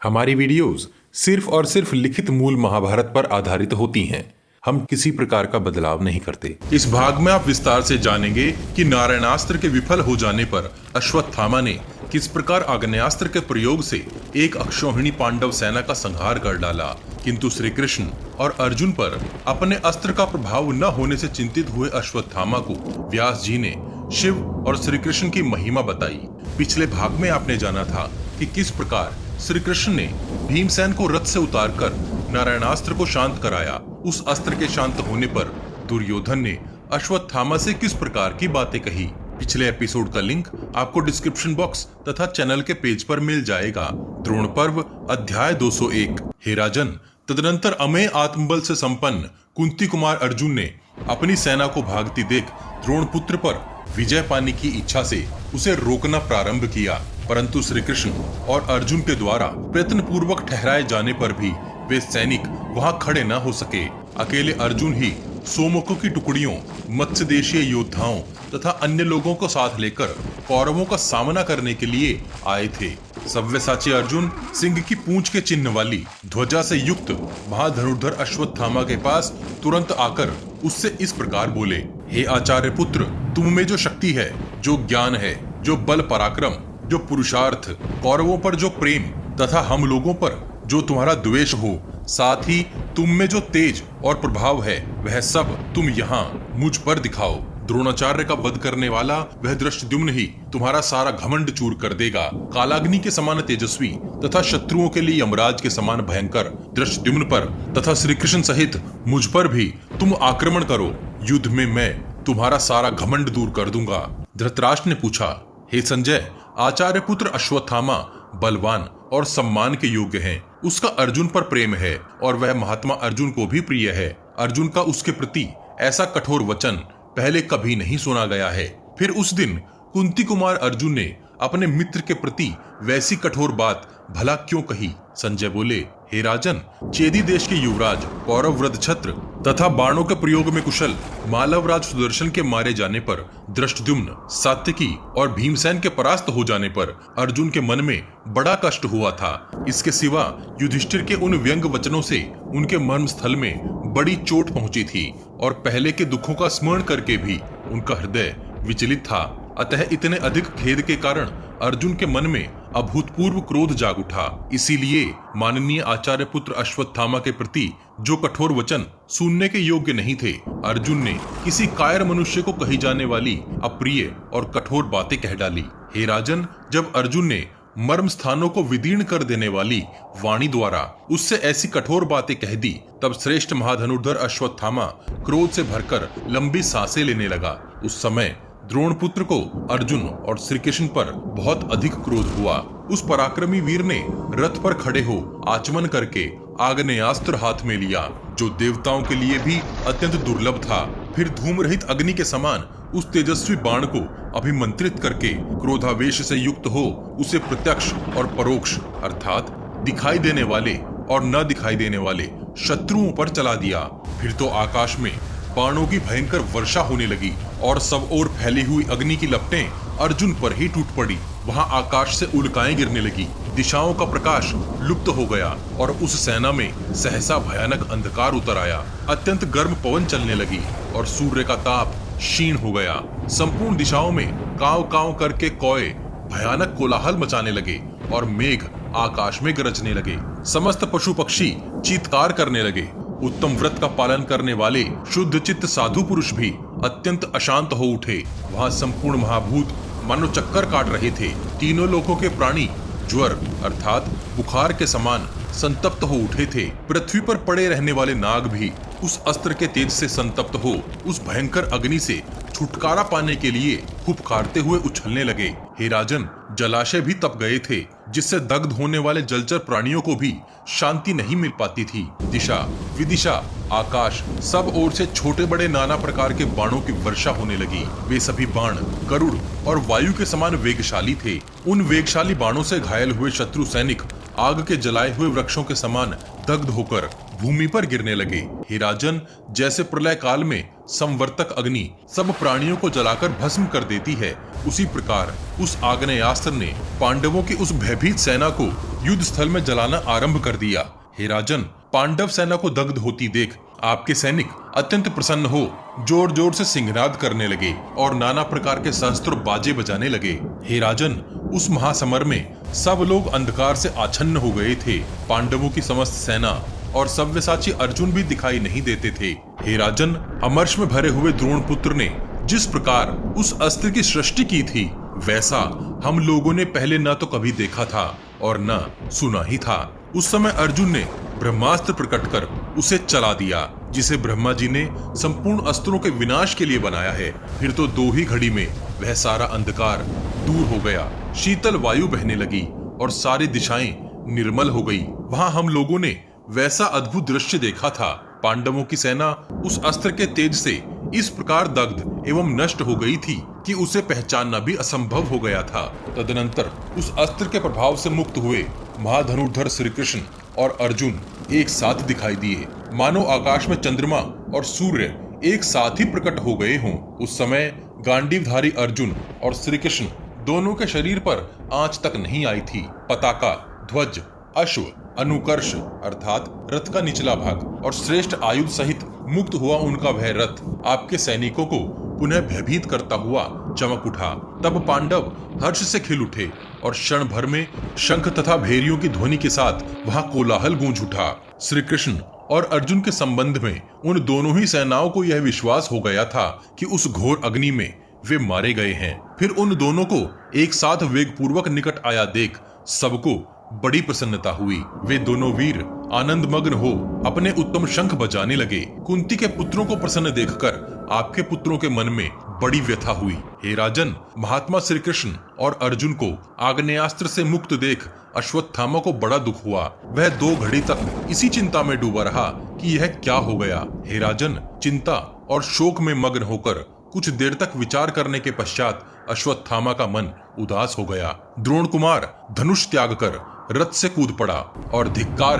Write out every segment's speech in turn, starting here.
हमारी वीडियोस सिर्फ और सिर्फ लिखित मूल महाभारत पर आधारित होती हैं। हम किसी प्रकार का बदलाव नहीं करते। इस भाग में आप विस्तार से जानेंगे कि नारायणास्त्र के विफल हो जाने पर अश्वत्थामा ने किस प्रकार आग्नेयास्त्र के प्रयोग से एक अक्षौहिणी पांडव सेना का संहार कर डाला, किंतु श्री कृष्ण और अर्जुन पर अपने अस्त्र का प्रभाव न होने से चिंतित हुए अश्वत्थामा को व्यास जी ने शिव और श्री कृष्ण की महिमा बताई। पिछले भाग में आपने जाना था कि किस प्रकार श्री कृष्ण ने भीमसेन को रथ से उतारकर नारायणास्त्र को शांत कराया। उस अस्त्र के शांत होने पर दुर्योधन ने अश्वत्थामा से किस प्रकार की बातें कही। पिछले एपिसोड का लिंक आपको डिस्क्रिप्शन बॉक्स तथा चैनल के पेज पर मिल जाएगा। द्रोण पर्व अध्याय 201। हे राजन, तदनंतर अमेय आत्मबल से संपन्न कुंती कुमार अर्जुन ने अपनी सेना को भागती देख द्रोण पुत्र पर विजय पाने की इच्छा से उसे रोकना प्रारंभ किया, परंतु श्री कृष्ण और अर्जुन के द्वारा प्रयत्न पूर्वक ठहराए जाने पर भी वे सैनिक वहां खड़े न हो सके। अकेले अर्जुन ही सोमकों की टुकड़ियों, मत्स्य देशीय योद्धाओं तथा अन्य लोगों को साथ लेकर कौरवों का सामना करने के लिए आए थे। सव्यसाची अर्जुन सिंह की पूंछ के चिन्ह वाली ध्वजा से युक्त महाधनुर्धर अश्वत्थामा के पास तुरंत आकर उससे इस प्रकार बोले, हे आचार्य पुत्र, तुम में जो शक्ति है, जो ज्ञान है, जो बल पराक्रम, जो पुरुषार्थ, कौरवों पर जो प्रेम तथा हम लोगों पर जो तुम्हारा द्वेष हो, साथ ही तुम में जो तेज और प्रभाव है, वह सब तुम यहाँ मुझ पर दिखाओ। द्रोणाचार्य का वध करने वाला वह धृष्टद्युम्न ही तुम्हारा सारा घमंड चूर कर देगा। कालाग्नि के समान तेजस्वी तथा शत्रुओं के लिए यमराज के समान भयंकर धृष्टद्युम्न पर तथा श्री कृष्ण सहित मुझ पर भी तुम आक्रमण करो। युद्ध में मैं तुम्हारा सारा घमंड दूर कर दूंगा। धृतराष्ट्र ने पूछा, हे संजय, आचार्य पुत्र अश्वत्थामा बलवान और सम्मान के योग्य है। उसका अर्जुन पर प्रेम है और वह महात्मा अर्जुन को भी प्रिय है। अर्जुन का उसके प्रति ऐसा कठोर वचन पहले कभी नहीं सुना गया है। फिर उस दिन कुंती कुमार अर्जुन ने अपने मित्र के प्रति वैसी कठोर बात भला क्यों कही? संजय बोले, हे राजन, चेदी देश के युवराज, कौरव वृद्धछत्र तथा बाणों के प्रयोग में कुशल मालवराज सुदर्शन के मारे जाने पर, धृष्टद्युम्न, सात्यकी और भीमसेन के परास्त हो जाने पर अर्जुन के मन में बड़ा कष्ट हुआ था। इसके सिवा युधिष्ठिर के उन व्यंग वचनों से उनके मर्म स्थल में बड़ी चोट पहुंची थी और पहले के दुखों का स्मरण करके भी उनका हृदय विचलित था। अतः इतने अधिक खेद के कारण अर्जुन के मन में अभूतपूर्व क्रोध जाग उठा। इसीलिए माननीय आचार्य पुत्र अश्वत्थामा के प्रति जो कठोर वचन सुनने के योग्य नहीं थे, अर्जुन ने किसी कायर मनुष्य को कही जाने वाली अप्रिय और कठोर बातें कह डाली। हे राजन, जब अर्जुन ने मर्म स्थानों को विदीर्ण कर देने वाली वाणी द्वारा उससे ऐसी कठोर बातें कह दी, तब श्रेष्ठ महाधनुर्धर अश्वत्थामा क्रोध से भरकर लंबी सांसें लेने लगा। उस समय द्रोण पुत्र को अर्जुन और श्री कृष्ण पर बहुत अधिक क्रोध हुआ। उस पराक्रमी वीर ने रथ पर खड़े हो आचमन करके आग्नेयास्त्र हाथ में लिया, जो देवताओं के लिए भी अत्यंत दुर्लभ था। फिर धूम रहित अग्नि के समान उस तेजस्वी बाण को अभिमंत्रित करके क्रोधावेश से युक्त हो उसे प्रत्यक्ष और परोक्ष अर्थात दिखाई देने वाले और न दिखाई देने वाले शत्रुओं पर चला दिया। फिर तो आकाश में बाणों की भयंकर वर्षा होने लगी और सब ओर फैली हुई अग्नि की लपटें अर्जुन पर ही टूट पड़ी। वहां आकाश से उल्काएं गिरने लगी, दिशाओं का प्रकाश लुप्त हो गया और उस सेना में सहसा भयानक अंधकार उतर आया। अत्यंत गर्म पवन चलने लगी और सूर्य का ताप क्षीण हो गया। संपूर्ण दिशाओं में कांव कांव करके कौए भयानक कोलाहल मचाने लगे और मेघ आकाश में गरजने लगे। समस्त पशु पक्षी चीत्कार करने लगे। उत्तम व्रत का पालन करने वाले शुद्ध चित्त साधु पुरुष भी अत्यंत अशांत हो उठे। वहां संपूर्ण महाभूत मानो चक्कर काट रहे थे। तीनों लोकों के प्राणी ज्वर अर्थात बुखार के समान संतप्त हो उठे थे। पृथ्वी पर पड़े रहने वाले नाग भी उस अस्त्र के तेज से संतप्त हो उस भयंकर अग्नि से छुटकारा पाने के लिए फुफकारते हुए उछलने लगे। हे राजन, जलाशय भी तप गए थे, जिससे दग्ध होने वाले जलचर प्राणियों को भी शांति नहीं मिल पाती थी। दिशा विदिशा आकाश सब ओर से छोटे बड़े नाना प्रकार के बाणों की वर्षा होने लगी। वे सभी बाण गरुड़ और वायु के समान वेगशाली थे। उन वेगशाली बाणों से घायल हुए शत्रु सैनिक आग के जलाए हुए वृक्षों के समान दग्ध होकर भूमि पर गिरने लगे। हे राजन, जैसे प्रलय काल में संवर्तक अग्नि सब प्राणियों को जलाकर भस्म कर देती है, उसी प्रकार उस आग्नेयास्त्र ने पांडवों की उस भयभीत सेना को युद्ध स्थल में जलाना आरंभ कर दिया। हे राजन, पांडव सेना को दग्ध होती देख आपके सैनिक अत्यंत प्रसन्न हो जोर जोर से सिंहनाद करने लगे और नाना प्रकार के शस्त्र बाजे बजाने लगे। हे राजन, उस महासमर में सब लोग अंधकार से आच्छन्न हो गए थे। पांडवों की समस्त सेना और सव्यसाची अर्जुन भी दिखाई नहीं देते थे। हे राजन, अमर्ष में भरे हुए द्रोण पुत्र ने जिस प्रकार उस अस्त्र की सृष्टि की थी, वैसा हम लोगों ने पहले न तो कभी देखा था और न सुना ही था। उस समय अर्जुन ने ब्रह्मास्त्र प्रकट कर उसे चला दिया, जिसे ब्रह्मा जी ने संपूर्ण अस्त्रों के विनाश के लिए बनाया है। फिर तो 2 ही घड़ी में वह सारा अंधकार दूर हो गया, शीतल वायु बहने लगी और सारी दिशाएं निर्मल हो गई। वहां हम लोगों ने वैसा अद्भुत दृश्य देखा था। पांडवों की सेना उस अस्त्र के तेज से इस प्रकार दग्ध एवं नष्ट हो गई थी कि उसे पहचानना भी असंभव हो गया था। तदनंतर उस अस्त्र के प्रभाव से मुक्त हुए महाधनुर्धर श्री कृष्ण और अर्जुन एक साथ दिखाई दिए, मानो आकाश में चंद्रमा और सूर्य एक साथ ही प्रकट हो गए हों। उस समय गांडीवधारी अर्जुन और श्री कृष्ण दोनों के शरीर पर आंच तक नहीं आई थी। पताका, ध्वज, अश्व, अनुकर्ष अर्थात रथ का निचला भाग और श्रेष्ठ आयुध सहित मुक्त हुआ उनका वह रथ आपके सैनिकों को पुनः भयभीत करता हुआ चमक उठा। तब पांडव हर्ष से खिल उठे और क्षण भर में शंख तथा भेरियों की ध्वनि के साथ वहां कोलाहल गूंज उठा। श्री कृष्ण और अर्जुन के संबंध में उन दोनों ही सेनाओं को यह विश्वास हो गया था कि उस घोर अग्नि में वे मारे गए हैं। फिर उन दोनों को एक साथ वेगपूर्वक निकट आया देख सबको बड़ी प्रसन्नता हुई। वे दोनों वीर आनंद मग्न हो अपने उत्तम शंख बजाने लगे। कुंती के पुत्रों को प्रसन्न देखकर आपके पुत्रों के मन में बड़ी व्यथा हुई। हे राजन, महात्मा श्री कृष्ण और अर्जुन को आग्नेयास्त्र से मुक्त देख अश्वत्थामा को बड़ा दुख हुआ। वह 2 घड़ी तक इसी चिंता में डूबा रहा कि यह क्या हो गया। हे राजन, चिंता और शोक में मग्न होकर कुछ देर तक विचार करने के पश्चात अश्वत्थामा का मन उदास हो गया। द्रोण कुमार धनुष त्याग कर रथ से कूद पड़ा और धिक्कार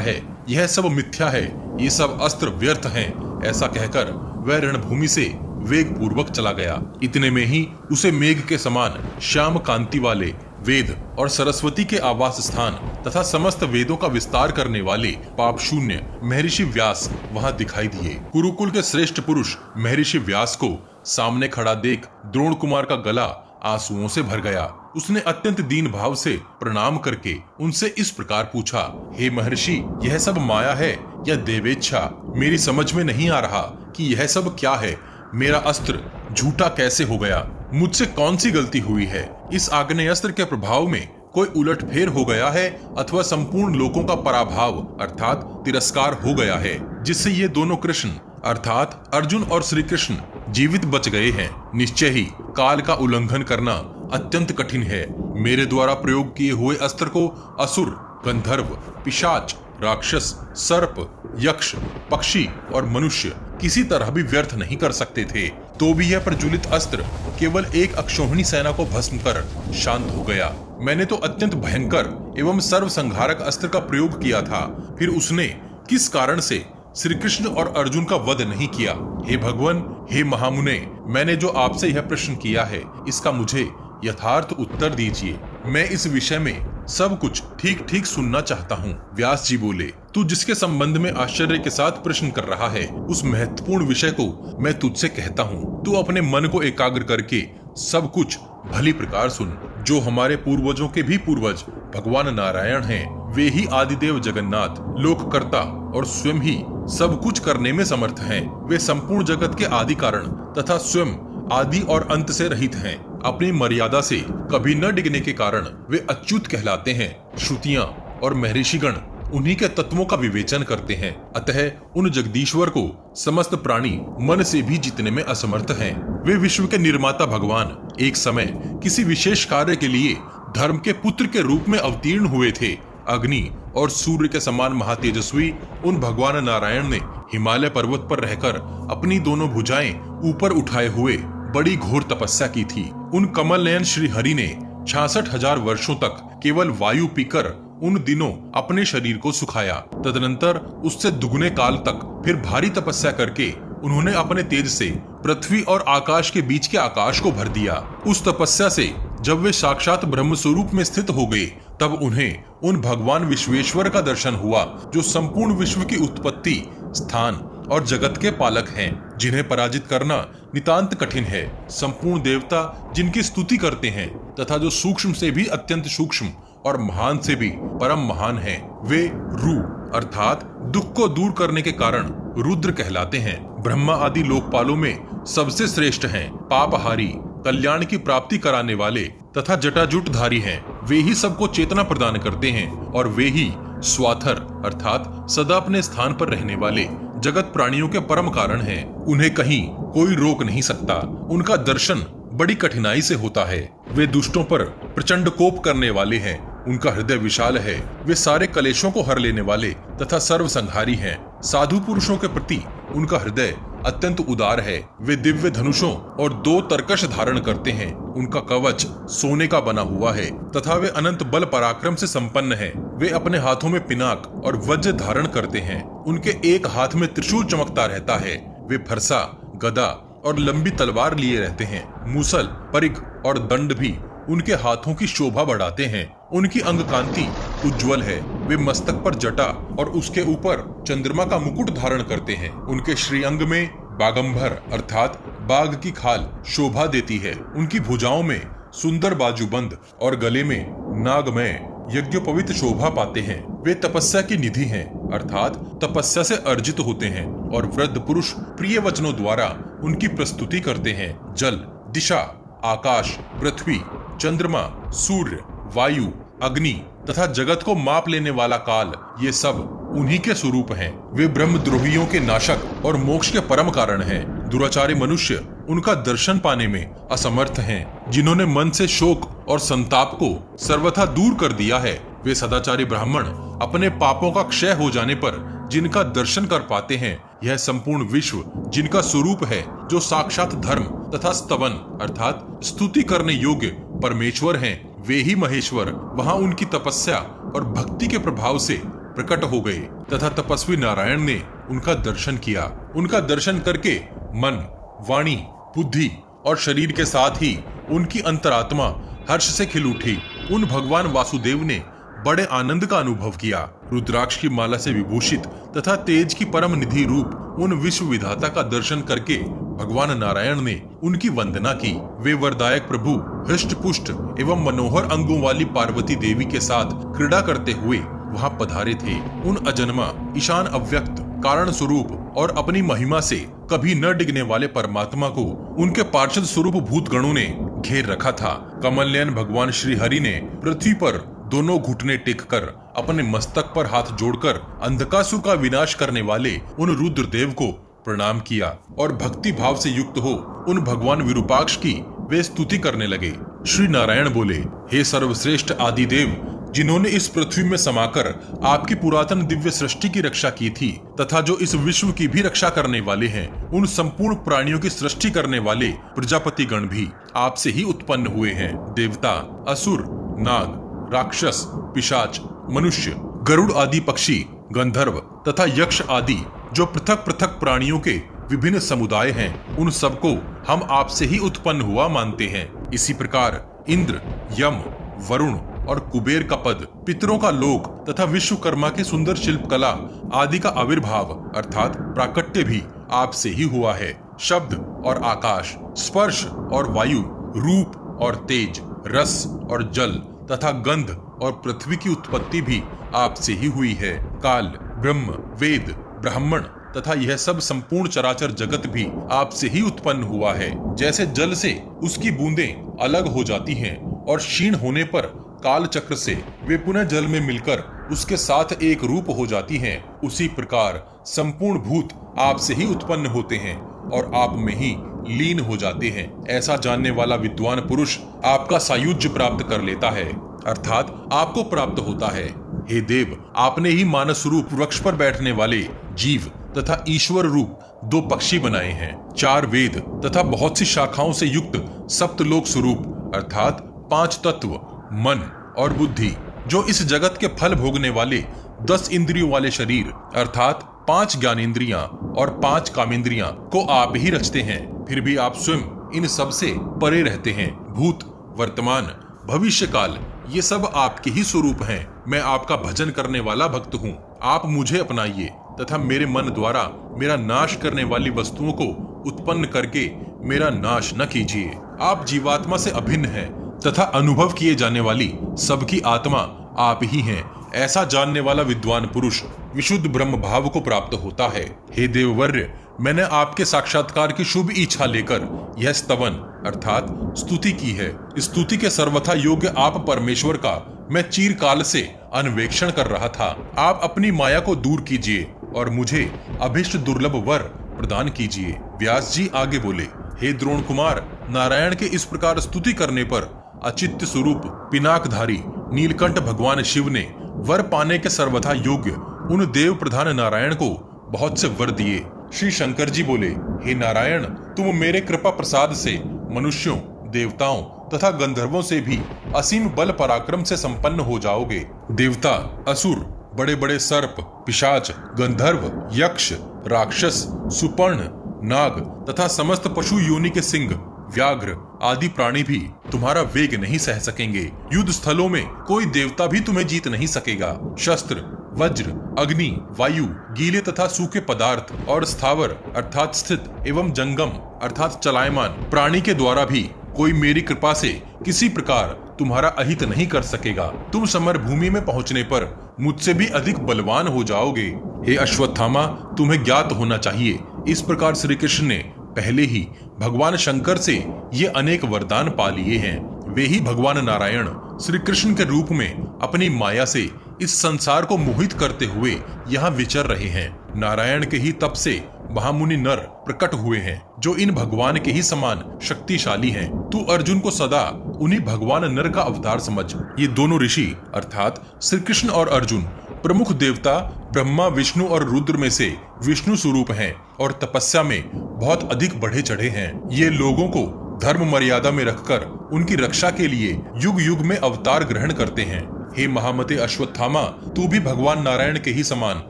है, यह सब मिथ्या है, ये सब अस्त्र व्यर्थ हैं, ऐसा कहकर वह रणभूमि से वेग पूर्वक चला गया। इतने में ही उसे मेघ के समान श्याम कांति वाले वेद और सरस्वती के आवास स्थान तथा समस्त वेदों का विस्तार करने वाले पाप शून्य महर्षि व्यास वहां दिखाई दिए। कुरुकुल के श्रेष्ठ पुरुष महर्षि व्यास को सामने खड़ा देख द्रोण कुमार का गला आंसुओं से भर गया। उसने अत्यंत दीन भाव से प्रणाम करके उनसे इस प्रकार पूछा, हे महर्षि, यह सब माया है या देवेच्छा? मेरी समझ में नहीं आ रहा कि यह सब क्या है। मेरा अस्त्र झूठा कैसे हो गया? मुझसे कौन सी गलती हुई है? इस आग्नेयास्त्र के प्रभाव में कोई उलटफेर हो गया है अथवा संपूर्ण लोकों का पराभाव अर्थात तिरस्कार हो गया है, जिससे ये दोनों कृष्ण अर्थात अर्जुन और श्री कृष्ण जीवित बच गए हैं। निश्चय ही काल का उल्लंघन करना अत्यंत कठिन है। मेरे द्वारा प्रयोग किए हुए अस्त्र को असुर, गंधर्व, पिशाच, राक्षस, सर्प, यक्ष, पक्षी और मनुष्य किसी तरह भी व्यर्थ नहीं कर सकते थे। तो भी यह प्रज्वलित अस्त्र केवल एक अक्षौहिणी सेना को भस्म कर शांत हो गया। मैंने तो अत्यंत भयंकर एवं सर्वसंहारक अस्त्र का प्रयोग किया था, फिर उसने किस कारण से श्री कृष्ण और अर्जुन का वध नहीं किया? हे भगवान, हे महामुने, मैंने जो आपसे यह प्रश्न किया है इसका मुझे यथार्थ उत्तर दीजिए। मैं इस विषय में सब कुछ ठीक ठीक सुनना चाहता हूँ। व्यास जी बोले, तू जिसके संबंध में आश्चर्य के साथ प्रश्न कर रहा है उस महत्वपूर्ण विषय को मैं तुझसे कहता हूँ। तू अपने मन को एकाग्र करके सब कुछ भली प्रकार सुन। जो हमारे पूर्वजों के भी पूर्वज भगवान नारायण हैं, वे ही आदिदेव जगन्नाथ, लोककर्ता और स्वयं ही सब कुछ करने में समर्थ हैं। वे संपूर्ण जगत के आदि कारण तथा स्वयं आदि और अंत से रहित हैं। अपनी मर्यादा से कभी न डिगने के कारण वे अच्युत कहलाते हैं। श्रुतियां और महर्षिगण उन्हीं के तत्वों का विवेचन करते हैं। अतः उन जगदीश्वर को समस्त प्राणी मन से भी जीतने में असमर्थ हैं। वे विश्व के निर्माता भगवान एक समय किसी विशेष कार्य के लिए धर्म के पुत्र के रूप में अवतीर्ण हुए थे। अग्नि और सूर्य के समान महातेजस्वी उन भगवान नारायण ने हिमालय पर्वत पर रहकर अपनी दोनों भुजाएं ऊपर उठाए हुए बड़ी घोर तपस्या की थी। उन कमल नयन श्री हरि ने 66,000 वर्षों तक केवल वायु पीकर उन दिनों अपने शरीर को सुखाया। तदनंतर उससे दुगने काल तक फिर भारी तपस्या करके उन्होंने अपने तेज से पृथ्वी और आकाश के बीच के आकाश को भर दिया। उस तपस्या से जब वे साक्षात ब्रह्म स्वरूप में स्थित हो गए, तब उन्हें उन भगवान विश्वेश्वर का दर्शन हुआ जो संपूर्ण विश्व की उत्पत्ति, स्थान और जगत के पालक हैं, जिन्हें पराजित करना नितांत कठिन है। संपूर्ण देवता जिनकी स्तुति करते हैं तथा जो सूक्ष्म से भी अत्यंत सूक्ष्म और महान से भी परम महान हैं, वे रू अर्थात दुख को दूर करने के कारण रुद्र कहलाते हैं। ब्रह्मा आदि लोकपालों में सबसे श्रेष्ठ हैं, पापहारी, कल्याण की प्राप्ति कराने वाले तथा जटाजुटधारी हैं। वे ही सबको चेतना प्रदान करते हैं और वे ही स्वाथर अर्थात सदा अपने स्थान पर रहने वाले जगत प्राणियों के परम कारण हैं। उन्हें कहीं कोई रोक नहीं सकता। उनका दर्शन बड़ी कठिनाई से होता है। वे दुष्टों पर प्रचंड कोप करने वाले हैं। उनका हृदय विशाल है। वे सारे कलेशों को हर लेने वाले तथा सर्वसंहारी हैं। साधु पुरुषों के प्रति उनका हृदय अत्यंत उदार है। वे दिव्य धनुषों और 2 तरकश धारण करते हैं। उनका कवच सोने का बना हुआ है तथा वे अनंत बल पराक्रम से संपन्न हैं। वे अपने हाथों में पिनाक और वज्र धारण करते हैं। उनके एक हाथ में त्रिशूल चमकता रहता है। वे फरसा, गदा और लंबी तलवार लिए रहते हैं। मूसल, परिघ और दंड भी उनके हाथों की शोभा बढ़ाते हैं। उनकी अंग कांति उज्जवल है। वे मस्तक पर जटा और उसके ऊपर चंद्रमा का मुकुट धारण करते हैं। उनके श्रीअंग में बागंबर अर्थात बाघ की खाल शोभा देती है। उनकी भुजाओं में सुंदर बाजूबंद और गले में नागमय यज्ञोपवीत शोभा पाते हैं। वे तपस्या की निधि हैं अर्थात तपस्या से अर्जित होते हैं और वृद्ध पुरुष प्रिय वचनों द्वारा उनकी प्रस्तुति करते हैं। जल, दिशा, आकाश, पृथ्वी, चंद्रमा, सूर्य, वायु, अग्नि तथा जगत को माप लेने वाला काल, ये सब उन्हीं के स्वरूप हैं। वे ब्रह्मद्रोहियों के नाशक और मोक्ष के परम कारण हैं। दुराचारी मनुष्य उनका दर्शन पाने में असमर्थ हैं। जिन्होंने मन से शोक और संताप को सर्वथा दूर कर दिया है, वे सदाचारी ब्राह्मण अपने पापों का क्षय हो जाने पर जिनका दर्शन कर पाते हैं। यह संपूर्ण विश्व जिनका स्वरूप है, जो साक्षात धर्म तथा स्तवन अर्थात स्तुति करने योग्य परमेश्वर हैं, वे ही महेश्वर वहां उनकी तपस्या और भक्ति के प्रभाव से प्रकट हो गए तथा तपस्वी नारायण ने उनका दर्शन किया। उनका दर्शन करके मन, वाणी, बुद्धि और शरीर के साथ ही उनकी अंतरात्मा हर्ष से खिल उठी। उन भगवान वासुदेव ने बड़े आनंद का अनुभव किया। रुद्राक्ष की माला से विभूषित तथा तेज की परम निधि रूप उन विश्व विधाता का दर्शन करके भगवान नारायण ने उनकी वंदना की। वे वरदायक प्रभु हृष्ट पुष्ट एवं मनोहर अंगों वाली पार्वती देवी के साथ क्रीड़ा करते हुए वहां पधारे थे। उन अजन्मा, ईशान, अव्यक्त, कारण स्वरूप और अपनी महिमा से कभी न डिगने वाले परमात्मा को उनके पार्षद स्वरूप भूतगणों ने घेर रखा था। कमल नयन भगवान श्री हरि ने पृथ्वी पर दोनों घुटने टेक कर अपने मस्तक पर हाथ जोड़कर अंधकासुर का विनाश करने वाले उन रुद्रदेव को प्रणाम किया और भक्ति भाव से युक्त हो उन भगवान विरूपाक्ष की वे स्तुति करने लगे। श्री नारायण बोले, हे सर्वश्रेष्ठ आदिदेव, जिन्होंने इस पृथ्वी में समाकर आपकी पुरातन दिव्य सृष्टि की रक्षा की थी तथा जो इस विश्व की भी रक्षा करने वाले हैं, उन संपूर्ण प्राणियों की सृष्टि करने वाले प्रजापति गण भी आपसे ही उत्पन्न हुए हैं। देवता, असुर, नाग, राक्षस, पिशाच, मनुष्य, गरुड़ आदि पक्षी, गंधर्व तथा यक्ष आदि जो पृथक पृथक प्राणियों के विभिन्न समुदाय हैं, उन सबको हम आपसे ही उत्पन्न हुआ मानते हैं। इसी प्रकार इंद्र, यम, वरुण और कुबेर का पद, पितरों का लोक तथा विश्वकर्मा की सुंदर शिल्पकला आदि का आविर्भाव अर्थात प्राकट्य भी आपसे ही हुआ है। शब्द और आकाश, स्पर्श और वायु, रूप और तेज, रस और जल तथा गंध और पृथ्वी की उत्पत्ति भी आपसे ही हुई है। काल, ब्रह्म, वेद, ब्राह्मण तथा यह सब संपूर्ण चराचर जगत भी आपसे ही उत्पन्न हुआ है। जैसे जल से उसकी बूंदें अलग हो जाती हैं और क्षीण होने पर काल चक्र से वे पुनः जल में मिलकर उसके साथ एक रूप हो जाती हैं, उसी प्रकार संपूर्ण भूत आपसे ही उत्पन्न होते हैं और आप में ही लीन हो जाते हैं। ऐसा जानने वाला विद्वान पुरुष आपका सायुज्य प्राप्त कर लेता है अर्थात आपको प्राप्त होता है। हे देव, आपने ही मानस रूप वृक्ष पर बैठने वाले जीव तथा ईश्वर रूप 2 पक्षी बनाए हैं। 4 वेद तथा बहुत सी शाखाओं से युक्त सप्तलोक स्वरूप अर्थात 5 तत्व, मन और बुद्धि, जो इस जगत के फल भोगने वाले 10 इंद्रियों वाले शरीर अर्थात 5 ज्ञानेंद्रियां और 5 कामेंद्रियां को आप ही रचते हैं, फिर भी आप स्वयं इन सब से परे रहते हैं। भूत, वर्तमान, भविष्य काल ये सब आपके ही स्वरूप हैं। मैं आपका भजन करने वाला भक्त हूँ। आप मुझे अपनाइए तथा मेरे मन द्वारा मेरा नाश करने वाली वस्तुओं को उत्पन्न करके मेरा नाश न कीजिए। आप जीवात्मा से अभिन्न हैं तथा अनुभव किए जाने वाली सबकी आत्मा आप ही हैं। ऐसा जानने वाला विद्वान पुरुष विशुद्ध ब्रह्म भाव को प्राप्त होता है। हे देववर्य, मैंने आपके साक्षात्कार की शुभ इच्छा लेकर यह स्तवन अर्थात स्तुति की है। स्तुति के सर्वथा योग्य आप परमेश्वर का मैं चिरकाल से अन्वेषण कर रहा था। आप अपनी माया को दूर कीजिए और मुझे अभिष्ट दुर्लभ वर प्रदान कीजिए। व्यास जी आगे बोले, हे द्रोण कुमार, नारायण के इस प्रकार स्तुति करने पर अचित्य स्वरूप पिनाकधारी नीलकंठ भगवान शिव ने वर पाने के सर्वथा योग्य उन देव प्रधान नारायण को बहुत से वर दिए। श्री शंकर जी बोले, हे नारायण, तुम मेरे कृपा प्रसाद से मनुष्यों, देवताओं तथा गंधर्वों से भी असीम बल पराक्रम से संपन्न हो जाओगे। देवता, असुर, बड़े बड़े सर्प, पिशाच, गंधर्व, यक्ष, राक्षस, सुपर्ण, नाग तथा समस्त पशु योनि के सिंह, व्याघ्र आदि प्राणी भी तुम्हारा वेग नहीं सह सकेंगे। युद्ध स्थलों में कोई देवता भी तुम्हें जीत नहीं सकेगा। शस्त्र, वज्र, अग्नि, वायु, गीले तथा सूखे पदार्थ और स्थावर अर्थात स्थित एवं जंगम अर्थात चलायमान प्राणी के द्वारा भी कोई मेरी कृपा से किसी प्रकार तुम्हारा अहित नहीं कर सकेगा। तुम समर भूमि में पहुंचने पर मुझसे भी अधिक बलवान हो जाओगे। हे अश्वत्थामा, तुम्हें ज्ञात होना चाहिए, इस प्रकार श्री कृष्ण ने पहले ही भगवान शंकर से ये अनेक वरदान पा लिए हैं। वे ही भगवान नारायण श्री कृष्ण के रूप में अपनी माया से इस संसार को मोहित करते हुए यहाँ विचर रहे हैं। नारायण के ही तप से महामुनि नर प्रकट हुए हैं, जो इन भगवान के ही समान शक्तिशाली हैं। तू अर्जुन को सदा उन्हीं भगवान नर का अवतार समझ। ये दोनों ऋषि अर्थात श्री कृष्ण और अर्जुन प्रमुख देवता ब्रह्मा, विष्णु और रुद्र में से विष्णु स्वरूप हैं और तपस्या में बहुत अधिक बढ़े चढ़े हैं। ये लोगों को धर्म मर्यादा में रखकर उनकी रक्षा के लिए युग युग में अवतार ग्रहण करते हैं। हे महामते अश्वत्थामा, तू भी भगवान नारायण के ही समान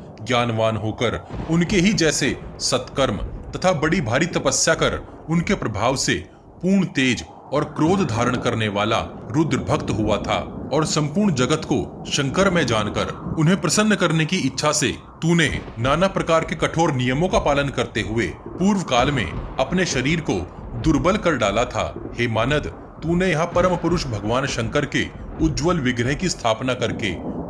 ज्ञानवान होकर उनके ही जैसे सत्कर्म तथा बड़ी भारी तपस्या कर उनके प्रभाव से पूर्ण तेज और क्रोध धारण करने वाला रुद्र भक्त हुआ था और संपूर्ण जगत को शंकर में जानकर उन्हें प्रसन्न करने की इच्छा से तूने नाना प्रकार के कठोर नियमों का पालन करते हुए पूर्व काल में अपने शरीर को दुर्बल कर डाला था। हे मानद, तूने यहाँ परम पुरुष भगवान शंकर के उज्जवल विग्रह की स्थापना करके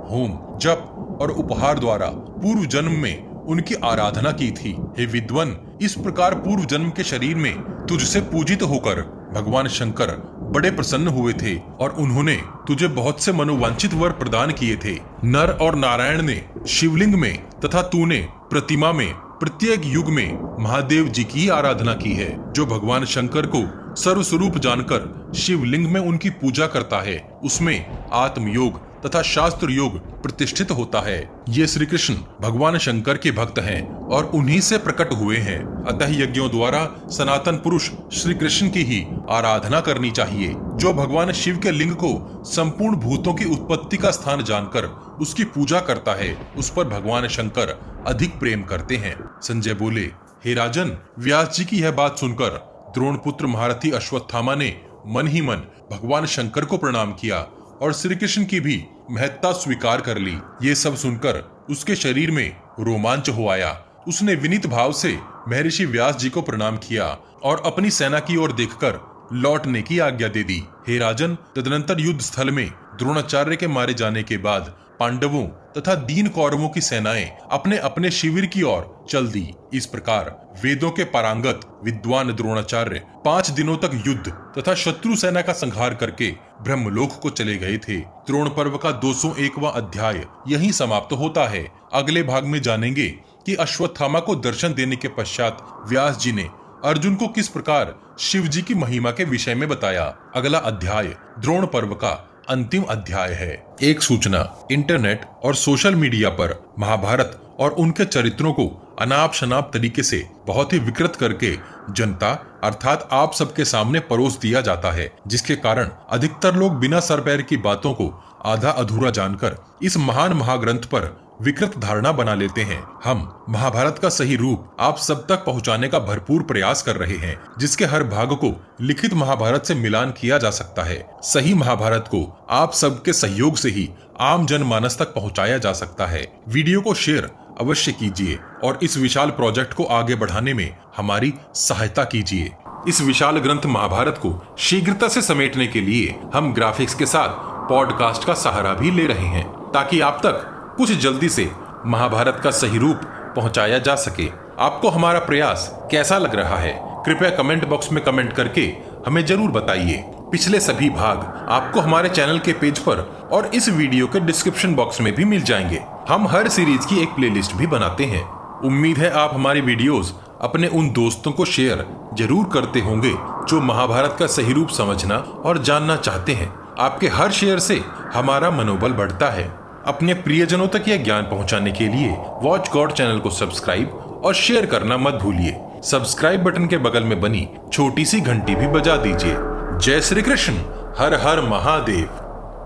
होम, जप और उपहार द्वारा पूर्व जन्म में उनकी आराधना की थी। हे विद्वन, इस प्रकार पूर्व जन्म के शरीर में तुझसे पूजित होकर भगवान शंकर बड़े प्रसन्न हुए थे और उन्होंने तुझे बहुत से मनोवांछित वर प्रदान किए थे। नर और नारायण ने शिवलिंग में तथा तूने प्रतिमा में प्रत्येक युग में महादेव जी की आराधना की है। जो भगवान शंकर को सर्वस्वरूप जानकर शिवलिंग में उनकी पूजा करता है, उसमें आत्मयोग तथा शास्त्र योग प्रतिष्ठित होता है। ये श्री कृष्ण भगवान शंकर के भक्त हैं और उन्हीं से प्रकट हुए हैं। अतः यज्ञों द्वारा सनातन पुरुष श्री कृष्ण की ही आराधना करनी चाहिए। जो भगवान शिव के लिंग को संपूर्ण भूतों की उत्पत्ति का स्थान जानकर उसकी पूजा करता है, उस पर भगवान शंकर अधिक प्रेम करते हैं। संजय बोले, हे राजन, व्यास जी की यह बात सुनकर द्रोणपुत्र महारथी अश्वत्थामा ने मन ही मन भगवान शंकर को प्रणाम किया और श्री कृष्ण की भी महत्ता स्वीकार कर ली। ये सब सुनकर उसके शरीर में रोमांच हो आया। उसने विनीत भाव से महर्षि व्यास जी को प्रणाम किया और अपनी सेना की ओर देखकर लौटने की आज्ञा दे दी। हे राजन, तदनंतर युद्ध स्थल में द्रोणाचार्य के मारे जाने के बाद पांडवों तथा दीन कौरवों की सेनाएं अपने अपने शिविर की ओर चल दी। इस प्रकार वेदों के पारंगत विद्वान द्रोणाचार्य 5 दिनों तक युद्ध तथा शत्रु सेना का संहार करके ब्रह्मलोक को चले गए थे। द्रोण पर्व का 201वां अध्याय यहीं समाप्त होता है। अगले भाग में जानेंगे कि अश्वत्थामा को दर्शन देने के पश्चात व्यास जी ने अर्जुन को किस प्रकार शिव जी की महिमा के विषय में बताया। अगला अध्याय द्रोण पर्व का अंतिम अध्याय है। एक सूचना, इंटरनेट और सोशल मीडिया पर महाभारत और उनके चरित्रों को अनाप शनाप तरीके से बहुत ही विकृत करके जनता अर्थात आप सबके सामने परोस दिया जाता है, जिसके कारण अधिकतर लोग बिना सर पैर की बातों को आधा अधूरा जानकर इस महान महाग्रंथ पर विकृत धारणा बना लेते हैं। हम महाभारत का सही रूप आप सब तक पहुंचाने का भरपूर प्रयास कर रहे हैं, जिसके हर भाग को लिखित महाभारत से मिलान किया जा सकता है। सही महाभारत को आप सबके सहयोग से ही आम जनमानस तक पहुंचाया जा सकता है। वीडियो को शेयर अवश्य कीजिए और इस विशाल प्रोजेक्ट को आगे बढ़ाने में हमारी सहायता कीजिए। इस विशाल ग्रंथ महाभारत को शीघ्रता से समेटने के लिए हम ग्राफिक्स के साथ पॉडकास्ट का सहारा भी ले रहे हैं, ताकि आप तक कुछ जल्दी से महाभारत का सही रूप पहुंचाया जा सके। आपको हमारा प्रयास कैसा लग रहा है? कृपया कमेंट बॉक्स में कमेंट करके हमें जरूर बताइए। पिछले सभी भाग आपको हमारे चैनल के पेज पर और इस वीडियो के डिस्क्रिप्शन बॉक्स में भी मिल जाएंगे। हम हर सीरीज की एक प्लेलिस्ट भी बनाते हैं। उम्मीद है आप हमारी वीडियोस अपने उन दोस्तों को शेयर जरूर करते होंगे जो महाभारत का सही रूप समझना और जानना चाहते हैं। आपके हर शेयर से हमारा मनोबल बढ़ता है। अपने प्रियजनों तक यह ज्ञान पहुंचाने के लिए वॉच गॉड चैनल को सब्सक्राइब और शेयर करना मत भूलिए। सब्सक्राइब बटन के बगल में बनी छोटी सी घंटी भी बजा दीजिए। जय श्री कृष्ण। हर हर महादेव।